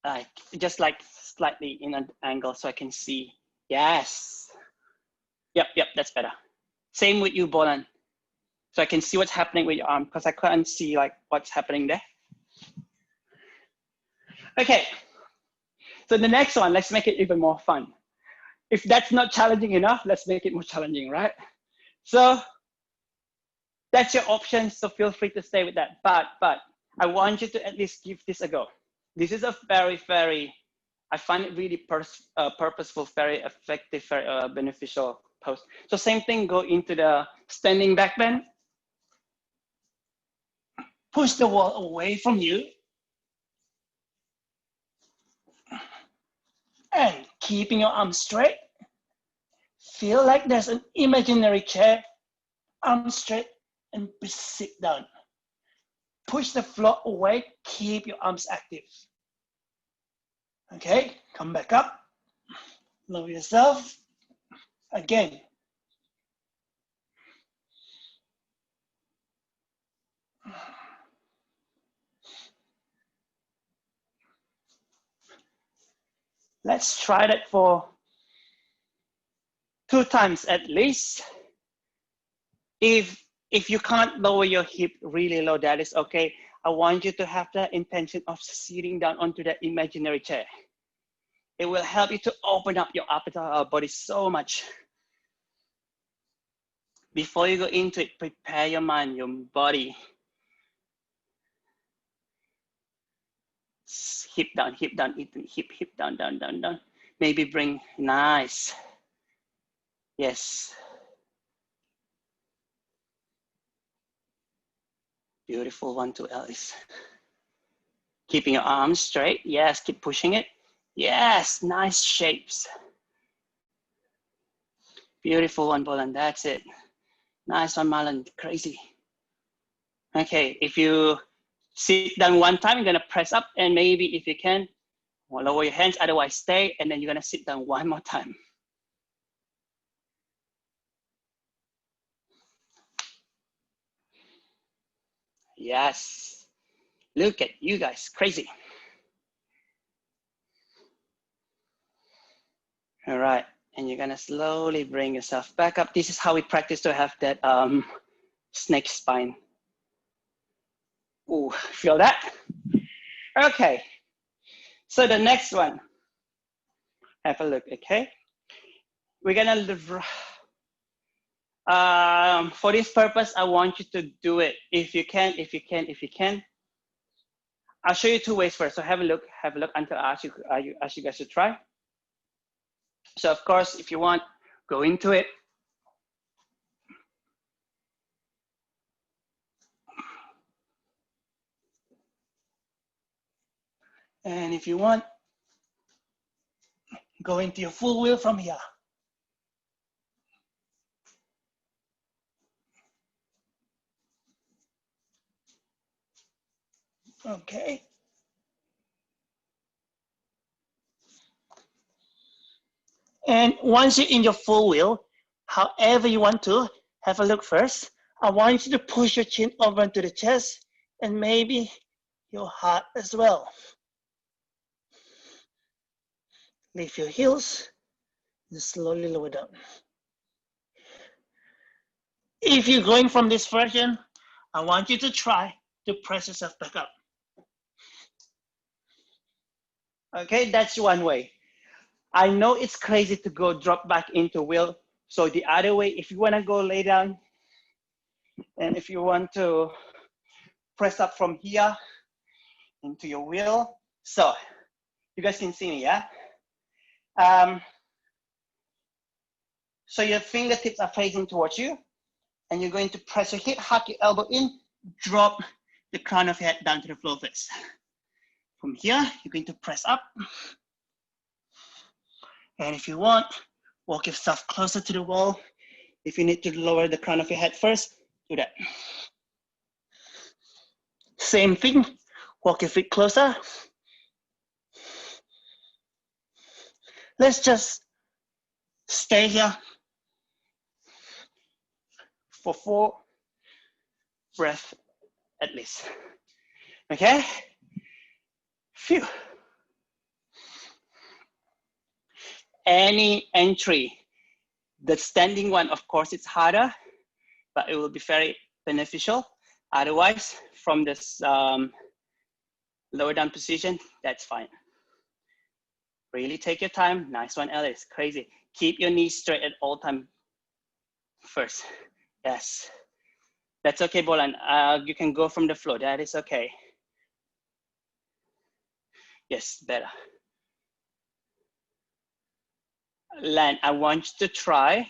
like, just like slightly in an angle so I can see. Yes. Yep, that's better. Same with you, Bolan. So I can see what's happening with your arm because I couldn't see like what's happening there. Okay. So the next one, let's make it even more fun. If that's not challenging enough, let's make it more challenging, right? So that's your option, so feel free to stay with that. But I want you to at least give this a go. This is a very, I find it really purposeful, very effective, very beneficial pose. So same thing, go into the standing back bend. Push the wall away from you. And keeping your arms straight. Feel like there's an imaginary chair, arms straight, and sit down. Push the floor away, keep your arms active. Okay, come back up, lower yourself. Again. Let's try that for 2 times at least. If you can't lower your hip really low, that is okay. I want you to have the intention of sitting down onto that imaginary chair. It will help you to open up your upper body so much. Before you go into it, prepare your mind, your body. Hip down, hip down. Maybe bring, nice. Yes. Beautiful one to Alice. Keeping your arms straight. Yes, keep pushing it. Yes, nice shapes. Beautiful one, Bolan, that's it. Nice one, Marlon, crazy. Okay, if you sit down one time, you're gonna press up and maybe if you can, lower your hands, otherwise stay, and then you're gonna sit down one more time. Yes, look at you guys, crazy. All right, and you're gonna slowly bring yourself back up. This is how we practice to have that snake spine. Ooh, feel that? Okay, so the next one, have a look, okay? We're gonna, for this purpose, I want you to do it. If you can. I'll show you 2 ways first. So have a look until I ask you guys to try. So of course, if you want, go into it. And if you want, go into your full wheel from here. Okay. And once you're in your full wheel, however you want to, have a look first. I want you to push your chin over into the chest and maybe your heart as well. Lift your heels Just slowly lower down. If you're going from this version, I want you to try to press yourself back up. Okay, that's one way. I know it's crazy to go drop back into wheel. So the other way, if you want to go lay down, and if you want to press up from here into your wheel. So you guys can see me, yeah? So your fingertips are facing towards you, and you're going to press your hip, hug your elbow in, drop the crown of your head down to the floor first. From here, you're going to press up. And if you want, walk yourself closer to the wall. If you need to lower the crown of your head first, do that. Same thing, walk your feet closer. Let's just stay here for 4 breaths at least. Okay? Phew. Any entry, the standing one, of course, it's harder, but it will be very beneficial. Otherwise, from this lower down position, that's fine. Really take your time. Nice one, Alice. Crazy. Keep your knees straight at all time first. Yes. That's okay, Bolan. You can go from the floor. That is okay. Yes, better. Lan, I want you to try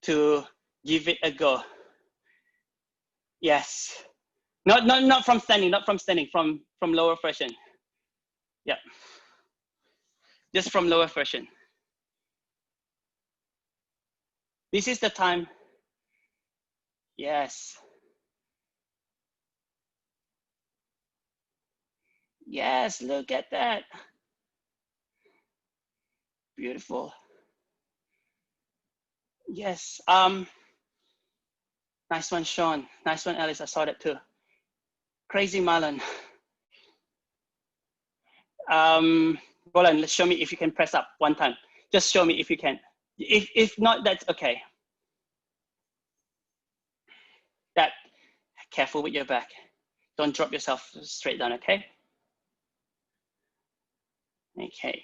to give it a go. Yes. Not from standing, from lower version. Yeah. Just from lower version. This is the time. Yes. Yes, look at that. Beautiful. Yes. Nice one, Sean. Nice one, Alice. I saw that too. Crazy Marlon. Bolan, let's show me if you can press up one time. Just show me if you can. If not, that's okay. That, careful with your back. Don't drop yourself straight down, okay? Okay.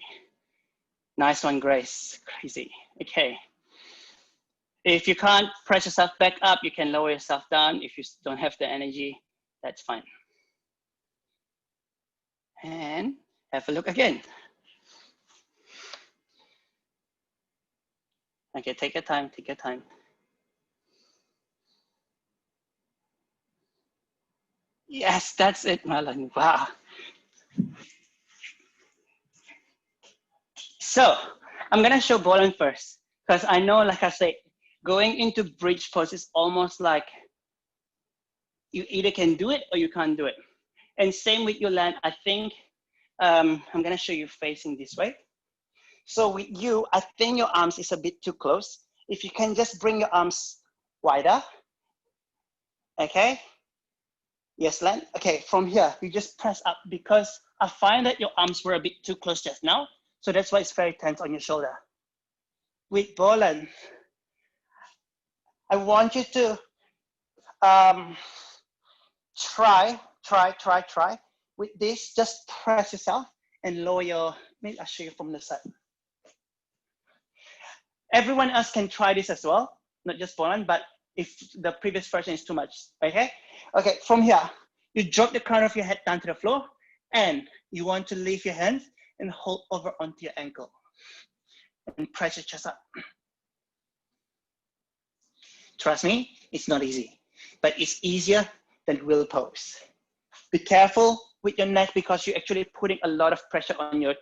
Nice one, Grace. Crazy. Okay. If you can't press yourself back up, you can lower yourself down. If you don't have the energy, that's fine. And have a look again. Okay, take your time, take your time. Yes, that's it, Marlon. Wow. So I'm gonna show Bolan first, because I know, like I said, going into bridge pose is almost like you either can do it or you can't do it. And same with your Lan. I think I'm gonna show you facing this way. So with you, I think your arms is a bit too close. If you can just bring your arms wider. Okay. Yes, Lan. Okay, from here, you just press up, because I find that your arms were a bit too close just now. So that's why it's very tense on your shoulder. With Bolan, I want you to try. With this, just press yourself and lower your, maybe I'll show you from the side. Everyone else can try this as well, not just Bolan, but if the previous version is too much, okay? Okay, from here, you drop the crown of your head down to the floor, and you want to leave your hands and hold over onto your ankle and press your chest up. Trust me, it's not easy, but it's easier than wheel pose. Be careful with your neck, because you're actually putting a lot of pressure on your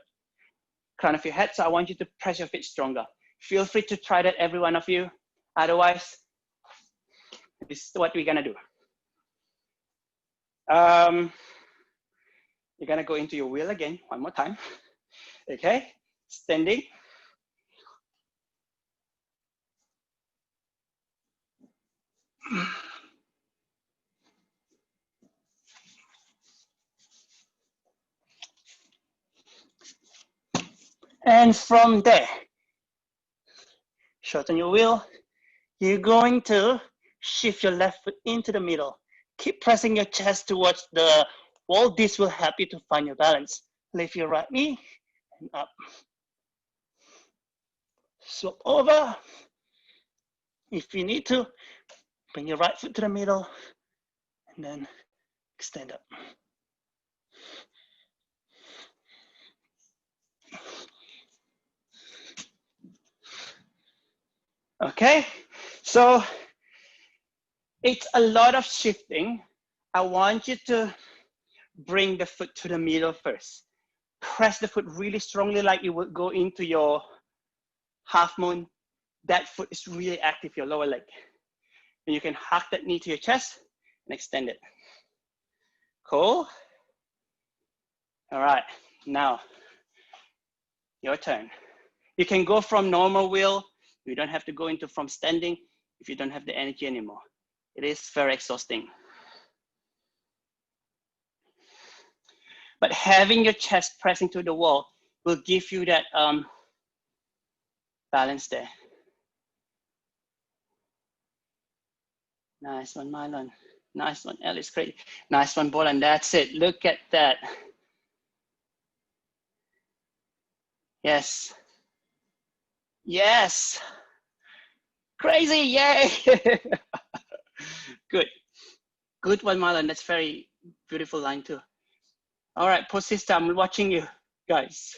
crown of your head. So I want you to press your feet stronger. Feel free to try that, every one of you. Otherwise, this is what we're gonna do. You're gonna go into your wheel again, one more time. Okay, standing. And from there, Shorten your wheel. You're going to shift your left foot into the middle. Keep pressing your chest towards the wall. This will help you to find your balance. Lift your right knee and up. Swap over. If you need to, bring your right foot to the middle and then extend up. Okay, so it's a lot of shifting. I want you to bring the foot to the middle first. Press the foot really strongly like you would go into your half moon. That foot is really active, your lower leg. And you can hug that knee to your chest and extend it. Cool. All right, now your turn. You can go from normal wheel. You don't have to go into from standing if you don't have the energy anymore. It is very exhausting. But having your chest pressing to the wall will give you that balance there. Nice one, Mylon. Nice one, Alice. Great. Nice one, Bolan. That's it. Look at that. Yes. Yes. Crazy. Yay. Good. Good one, Mylon. That's very beautiful line too. All right, post system. I'm watching you guys.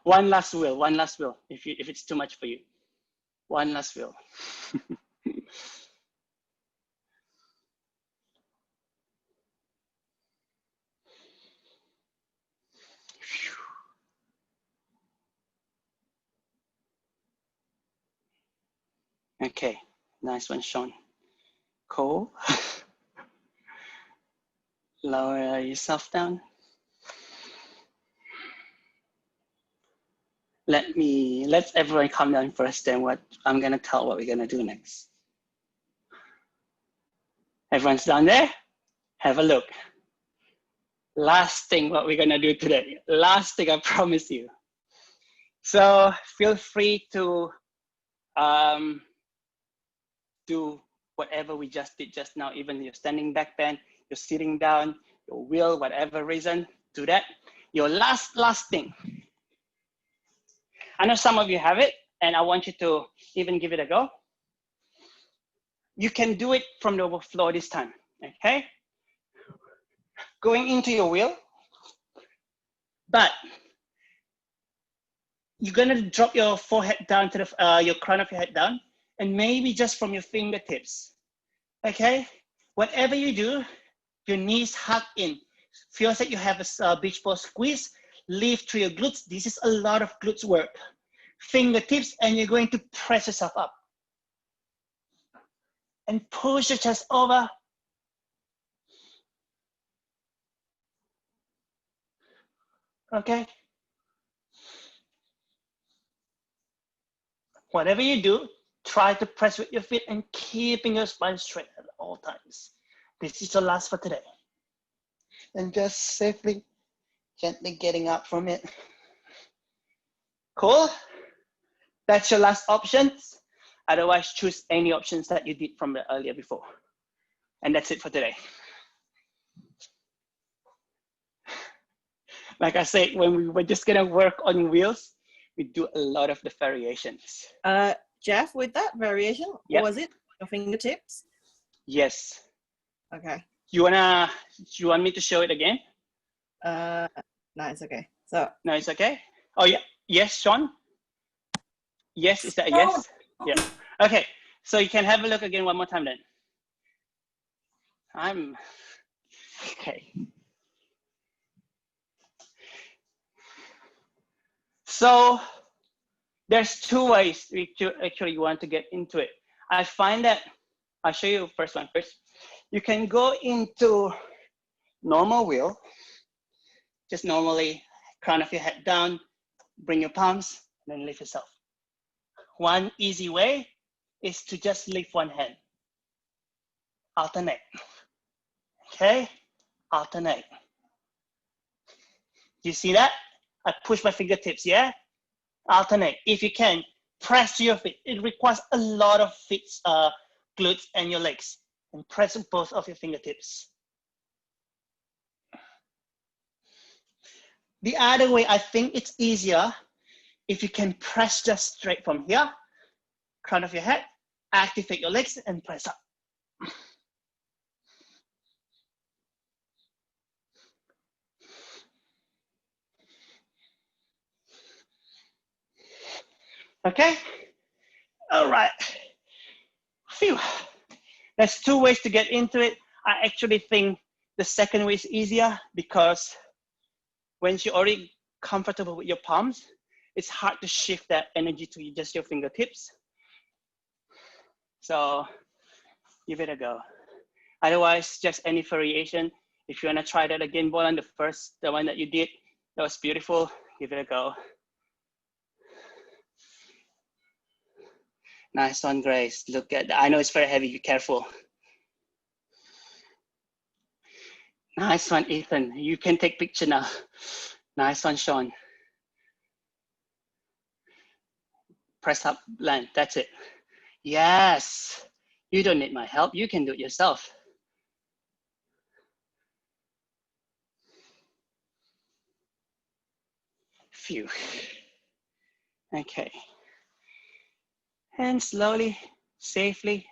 One last wheel. One last wheel. If it's too much for you. One last wheel. Okay, nice one, Sean. Cool. Lower yourself down. Let everyone calm down first, then what I'm gonna tell what we're gonna do next. Everyone's down there? Have a look. Last thing what we're gonna do today. Last thing, I promise you. So feel free to do whatever we just did just now, even you're standing back bend, you're sitting down, your wheel, whatever reason, do that. Your last thing. I know some of you have it, and I want you to even give it a go. You can do it from the floor this time, okay? Going into your wheel, but you're gonna drop your forehead down to the, your crown of your head down, and maybe just from your fingertips, okay? Whatever you do, your knees hug in. Feels like you have a beach ball squeeze, lift through your glutes. This is a lot of glutes work. Fingertips, and you're going to press yourself up. And push your chest over. Okay? Whatever you do, try to press with your feet and keeping your spine straight at all times. This is the last for today. And just safely, gently getting up from it. Cool? That's your last options. Otherwise, choose any options that you did from the earlier before. And that's it for today. Like I said, when we were just gonna work on wheels, we do a lot of the variations. Jeff, with that variation, yep. Was it your fingertips? Yes. Okay. You want me to show it again? No, it's okay. So. No, it's okay. Oh yeah. Yes, Sean. Yes, is that a yes? Yeah. Okay. So you can have a look again one more time then. Okay. So there's two ways actually you want to get into it. I find that, I'll show you first one first. You can go into normal wheel, just normally crown of your head down, bring your palms, and then lift yourself. One easy way is to just lift one hand. Alternate. Okay? Alternate. You see that? I push my fingertips, yeah? alternate. If you can, press your feet. It requires a lot of feet, glutes and your legs. And press both of your fingertips. The other way, I think it's easier if you can press just straight from here, crown of your head, activate your legs and press up. Okay, all right. Phew. There's two ways to get into it. I actually think the second way is easier because when you're already comfortable with your palms, it's hard to shift that energy to just your fingertips. So give it a go. Otherwise, just any variation. If you wanna try that again, Bolan, the one that you did, that was beautiful, give it a go. Nice one, Grace. Look at that. I know it's very heavy, be careful. Nice one, Ethan. You can take picture now. Nice one, Sean. Press up, land, that's it. Yes, you don't need my help. You can do it yourself. Phew. Okay. And slowly, safely,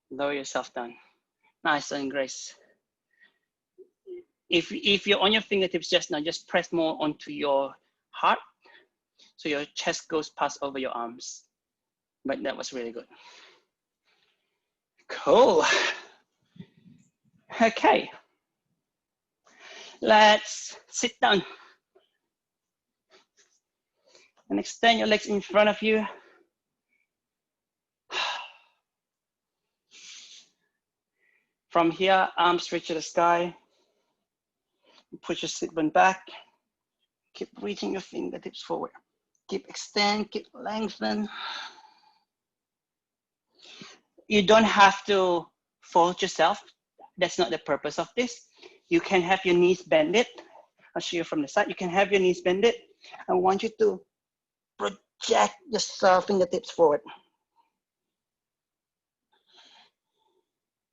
lower yourself down. Nice one, Grace. If you're on your fingertips just now, just press more onto your heart so your chest goes past over your arms. But that was really good. Cool. Okay. Let's sit down and extend your legs in front of you. From here, arms reach to the sky. Push your sit bone back. Keep reaching your fingertips forward. Keep extend, keep lengthen. You don't have to fold yourself. That's not the purpose of this. You can have your knees bended. I'll show you from the side. You can have your knees bended. I want you to project your fingertips forward.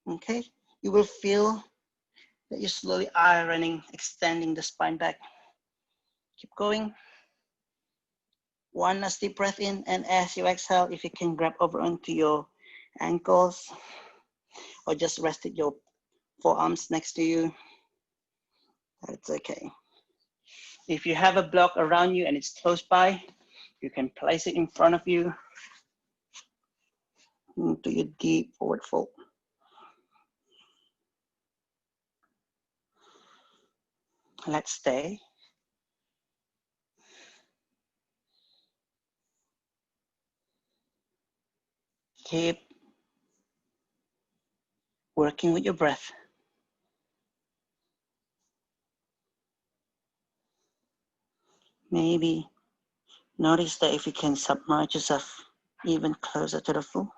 Okay, you will feel that you're slowly ironing, extending the spine back. Keep going. One last deep breath in, and as you exhale, if you can grab over onto your ankles or just rest your forearms next to you, that's okay. If you have a block around you and it's close by, you can place it in front of you into your deep forward fold. Let's stay. Keep working with your breath. Maybe notice that if you can submerge yourself even closer to the floor.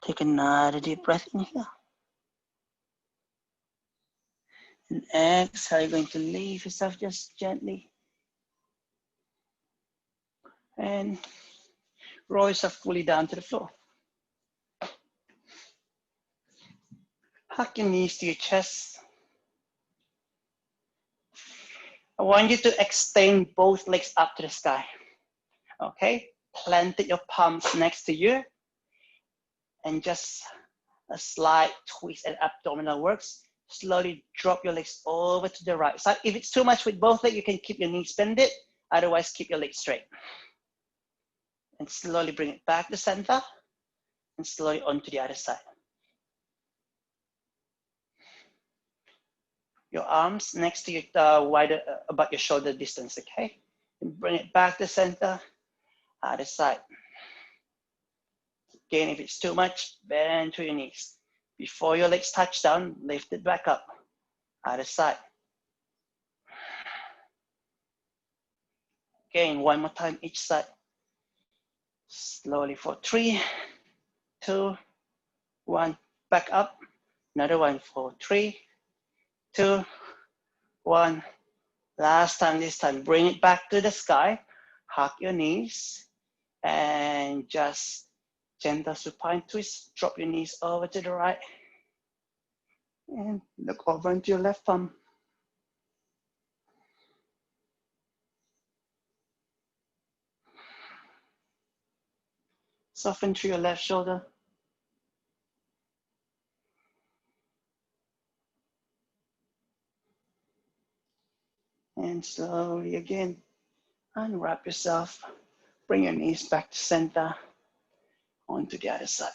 Take another deep breath in here. And exhale, you're going to leave yourself just gently. And roll yourself fully down to the floor. Hug your knees to your chest. I want you to extend both legs up to the sky. Okay? Planted your palms next to you. And just a slight twist and abdominal works. Slowly drop your legs over to the right side. If it's too much with both legs, you can keep your knees bended. Otherwise, keep your legs straight. And slowly bring it back to center. And slowly onto the other side. Your arms next to you, wider about your shoulder distance, okay? And bring it back to center, other side. Again, if it's too much, bend to your knees. Before your legs touch down, lift it back up, other side. Again, one more time each side. Slowly for 3, 2, 1, back up. Another one for 3, 2, 1. Last time, this time, bring it back to the sky. Hug your knees and just gentle supine twist. Drop your knees over to the right and look over into your left thumb. Soften through your left shoulder. And slowly again, unwrap yourself. Bring your knees back to center, onto the other side.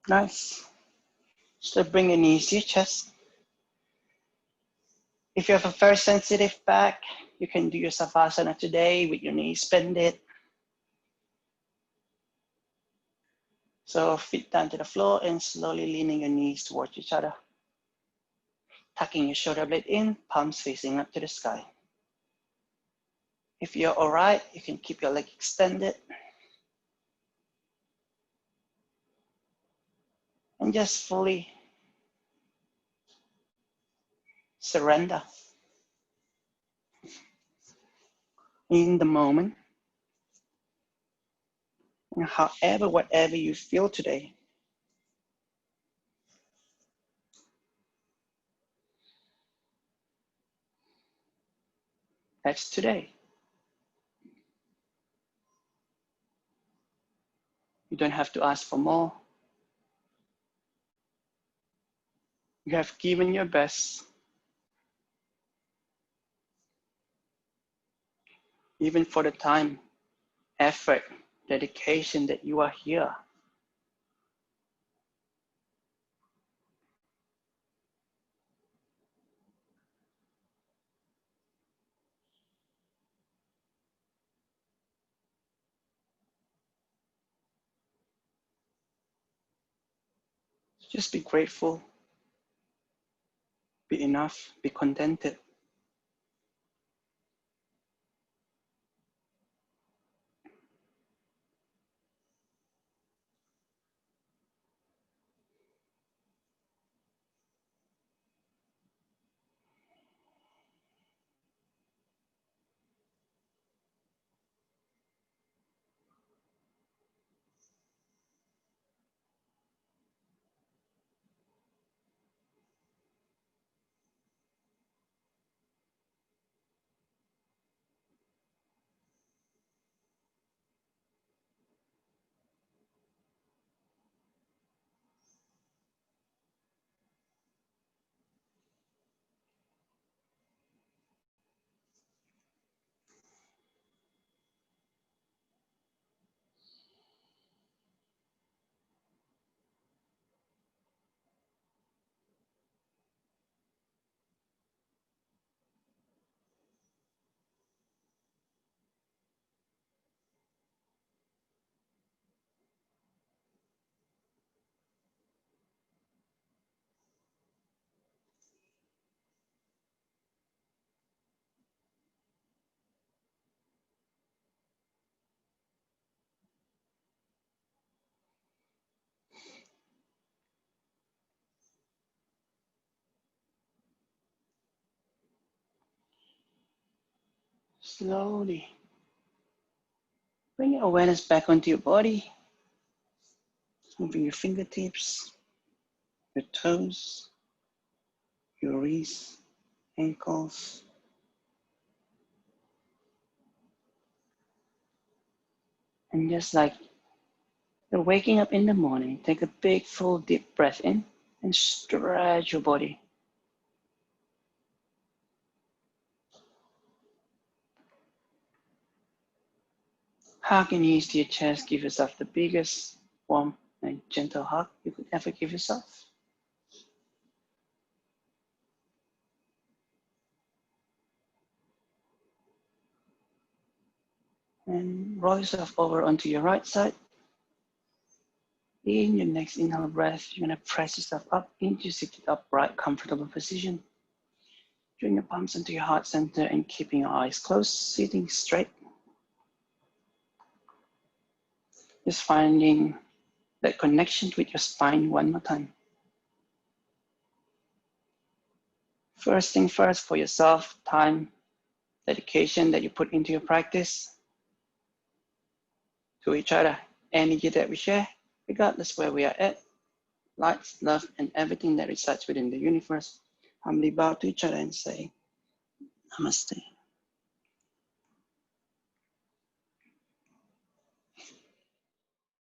Nice. So bring your knees to your chest. If you have a very sensitive back, you can do your savasana today with your knees bended. So feet down to the floor and slowly leaning your knees towards each other. Tucking your shoulder blade in, palms facing up to the sky. If you're all right, you can keep your leg extended. And just fully surrender in the moment. And however, whatever you feel today. That's today. You don't have to ask for more. You have given your best. Even for the time, effort, dedication that you are here. Just be grateful, be enough, be contented. Slowly bring your awareness back onto your body, moving your fingertips, your toes, your wrists, ankles. And just like you're waking up in the morning, take a big, full, deep breath in and stretch your body. Hug your knees to your chest, give yourself the biggest, warm, and gentle hug you could ever give yourself. And roll yourself over onto your right side. In your next inhale breath, you're gonna press yourself up into seated upright, comfortable position. Drawing your palms into your heart center and keeping your eyes closed, sitting straight. Just finding that connection with your spine one more time. First thing first, for yourself, time, dedication that you put into your practice, to each other, energy that we share, regardless where we are at, light, love, and everything that resides within the universe. Humbly bow to each other and say, Namaste.